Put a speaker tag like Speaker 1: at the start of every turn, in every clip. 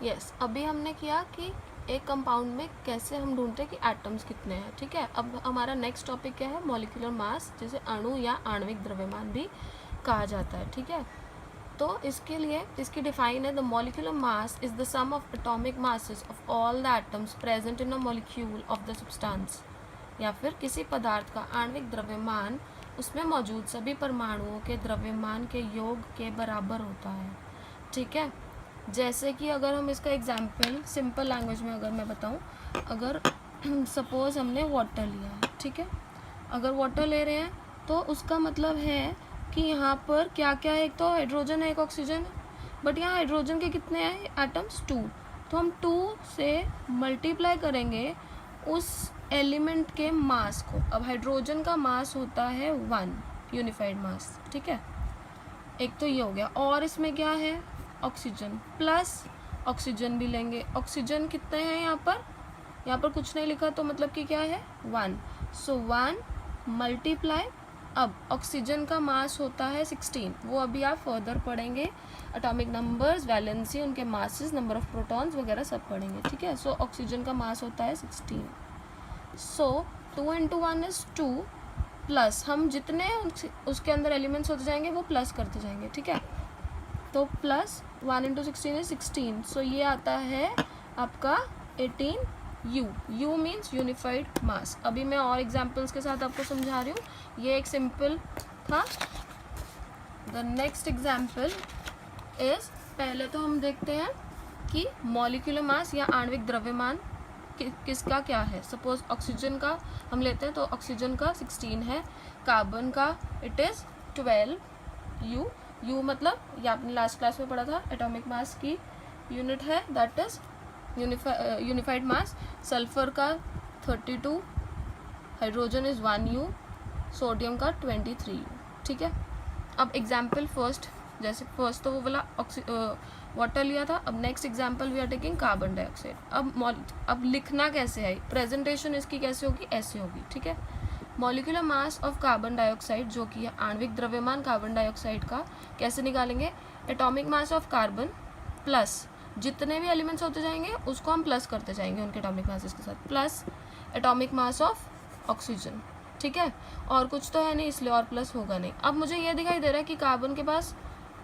Speaker 1: Yes, अभी हमने किया कि एक कंपाउंड में कैसे हम ढूंढते हैं कि एटम्स कितने हैं, ठीक है। अब हमारा नेक्स्ट टॉपिक क्या है, मॉलिक्यूलर मास, जिसे अणु या आणविक द्रव्यमान भी कहा जाता है, ठीक है। तो इसके लिए इसकी डिफाइन है, the molecular mass is the sum of atomic masses of all the atoms present in a molecule of the substance, या फिर किसी पदार्थ का आणविक द्रव्यमान उसमें मौजूद सभी परमाणुओं के द्रव्यमान के योग के बराबर होता है, ठीक है। जैसे कि अगर हम इसका एग्जाम्पल सिंपल लैंग्वेज में अगर मैं बताऊं, अगर सपोज हमने वाटर लिया है, ठीक है। अगर वाटर ले रहे हैं तो उसका मतलब है कि यहाँ पर क्या क्या है, एक तो हाइड्रोजन है, एक ऑक्सीजन है, बट यहाँ हाइड्रोजन के कितने हैं एटम्स, 2। तो हम 2 से मल्टीप्लाई करेंगे उस एलिमेंट के मास को। अब हाइड्रोजन का मास होता है 1 यूनिफाइड मास, ठीक है। एक तो ये हो गया, और इसमें क्या है, ऑक्सीजन प्लस ऑक्सीजन भी लेंगे। ऑक्सीजन कितने हैं यहाँ पर कुछ नहीं लिखा, तो मतलब कि क्या है 1। सो 1 मल्टीप्लाई, अब ऑक्सीजन का मास होता है 16, वो अभी आप फर्दर पढ़ेंगे, एटॉमिक नंबर्स, वैलेंसी, उनके मासेस, नंबर ऑफ प्रोटॉन्स वगैरह सब पढ़ेंगे, ठीक है। सो ऑक्सीजन का मास होता है 16। सो 2 इंटू 1 इज 2, प्लस हम जितने उसके अंदर एलिमेंट्स होते जाएंगे वो प्लस करते जाएंगे, ठीक है। तो प्लस 1 इंटू 16 इज 16। सो ये आता है आपका 18 यू मीन्स यूनिफाइड मास। अभी मैं और एग्जाम्पल्स के साथ आपको समझा रही हूँ, ये एक सिंपल था। द नेक्स्ट एग्जाम्पल इज, पहले तो हम देखते हैं कि मॉलिक्यूलर मास या आणविक द्रव्यमान किसका क्या है। सपोज ऑक्सीजन का हम लेते हैं तो ऑक्सीजन का 16 है, कार्बन का इट इज़ 12 यू मतलब ये आपने लास्ट क्लास में पढ़ा था, एटॉमिक मास की यूनिट है, that is unified mass. Sulphur का 32, हाइड्रोजन इज 1 यू, सोडियम का 23 यू, ठीक है। अब एग्जाम्पल फर्स्ट, जैसे फर्स्ट तो वो वाला वाटर लिया था, अब next example we are taking carbon dioxide. अब लिखना कैसे है, प्रेजेंटेशन इसकी कैसे होगी, ऐसे होगी, ठीक है। Molecular mass of carbon dioxide, जो कि है आणविक द्रव्यमान कार्बन डाइऑक्साइड का, कैसे निकालेंगे, atomic mass of carbon plus जितने भी एलिमेंट्स होते जाएंगे उसको हम प्लस करते जाएंगे उनके एटॉमिक मासेस के साथ, plus atomic mass of oxygen, ठीक है। और कुछ तो है नहीं इसलिए और प्लस होगा नहीं। अब मुझे ये दिखाई दे रहा है कि कार्बन के पास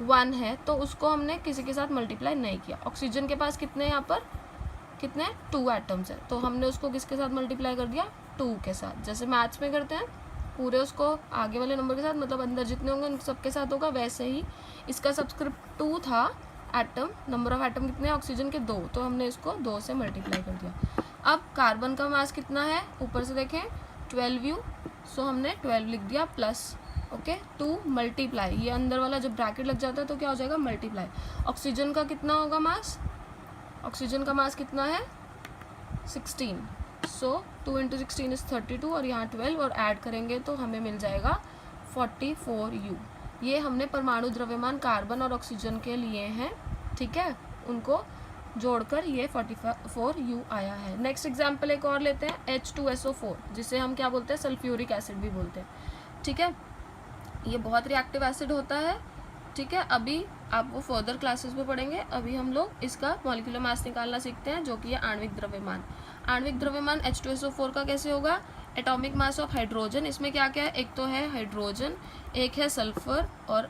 Speaker 1: 1 है तो उसको हमने किसी के साथ मल्टीप्लाई नहीं किया। ऑक्सीजन के पास कितने यहाँ पर, कितने 2 एटम्स है, तो हमने उसको किसके साथ मल्टीप्लाई कर दिया, 2 के साथ। जैसे मैथ्स में करते हैं पूरे उसको आगे वाले नंबर के साथ, मतलब अंदर जितने होंगे उन सबके साथ होगा, वैसे ही इसका सबस्क्रिप्ट 2 था एटम, नंबर ऑफ एटम कितने हैं ऑक्सीजन के 2, तो हमने इसको 2 से मल्टीप्लाई कर दिया। अब कार्बन का मास कितना है, ऊपर से देखें 12 यू, सो हमने 12 लिख दिया प्लस, ओके 2 मल्टीप्लाई, ये अंदर वाला जब ब्रैकेट लग जाता है तो क्या हो जाएगा मल्टीप्लाई। ऑक्सीजन का कितना होगा मास, ऑक्सीजन का मास कितना है 16, सो 2 इंटू 16 इज 32 और यहाँ 12 और ऐड करेंगे तो हमें मिल जाएगा 44 यू। ये हमने परमाणु द्रव्यमान कार्बन और ऑक्सीजन के लिए हैं, ठीक है, उनको जोड़कर ये 44 यू आया है। नेक्स्ट एग्जाम्पल एक और लेते हैं, H2SO4, जिसे हम क्या बोलते हैं, सल्फ्यूरिक एसिड भी बोलते हैं, ठीक है। ये बहुत रिएक्टिव एसिड होता है, ठीक है। अभी आप वो फर्दर क्लासेस में पढ़ेंगे, अभी हम लोग इसका मॉलिक्यूलर मास निकालना सीखते हैं, जो कि है आणविक द्रव्यमान। आणविक द्रव्यमान H2SO4 का कैसे होगा, एटॉमिक मास ऑफ हाइड्रोजन, इसमें क्या क्या है, एक तो है हाइड्रोजन, एक है सल्फर और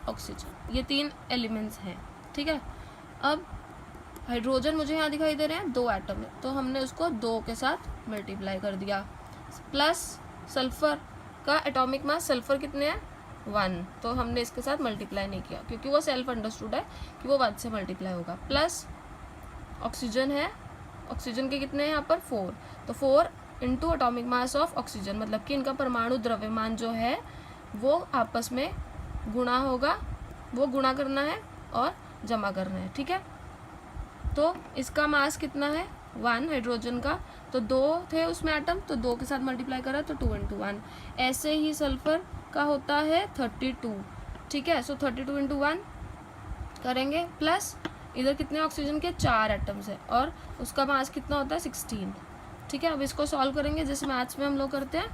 Speaker 1: ऑक्सीजन, ये 3 एलिमेंट्स हैं, ठीक है। अब हाइड्रोजन मुझे यहाँ दिखाई दे रहे हैं 2 एटम है, तो हमने उसको 2 के साथ मल्टीप्लाई कर दिया, प्लस सल्फर का एटॉमिक मास, सल्फर कितने हैं 1, तो हमने इसके साथ मल्टीप्लाई नहीं किया क्योंकि वो सेल्फ अंडरस्टूड है कि वो 1 से मल्टीप्लाई होगा, प्लस ऑक्सीजन है, ऑक्सीजन के कितने हैं यहाँ पर 4, तो 4 into atomic mass of oxygen, मतलब कि इनका परमाणु द्रव्यमान जो है वो आपस में गुणा होगा, वो गुणा करना है और जमा करना है, ठीक है। तो इसका मास कितना है 1 हाइड्रोजन का, तो 2 थे उसमें एटम, तो 2 के साथ मल्टीप्लाई करा तो 2 इंटू 1। ऐसे ही सल्फर का होता है 32, ठीक है, सो 32 इंटू 1 करेंगे, प्लस इधर कितने ऑक्सीजन के 4 एटम्स है और उसका मास कितना होता है 16, ठीक है। अब इसको सॉल्व करेंगे जैसे मैथ्स में हम लोग करते हैं,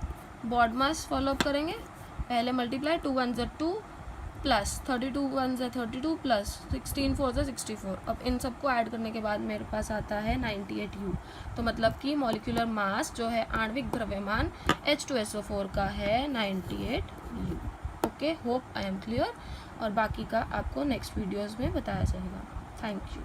Speaker 1: बॉड मास फॉलो अप करेंगे, पहले मल्टीप्लाई 2 1 ज़ 2, प्लस 32 1 है 32 प्लस 16 4 है 64। अब इन सबको ऐड करने के बाद मेरे पास आता है 98 U। तो मतलब कि मॉलिक्यूलर मास जो है आणविक द्रव्यमान H2SO4 का है 98 U। Okay, hope I am clear. और बाकी का आपको नेक्स्ट वीडियोज़ में बताया जाएगा। Thank you.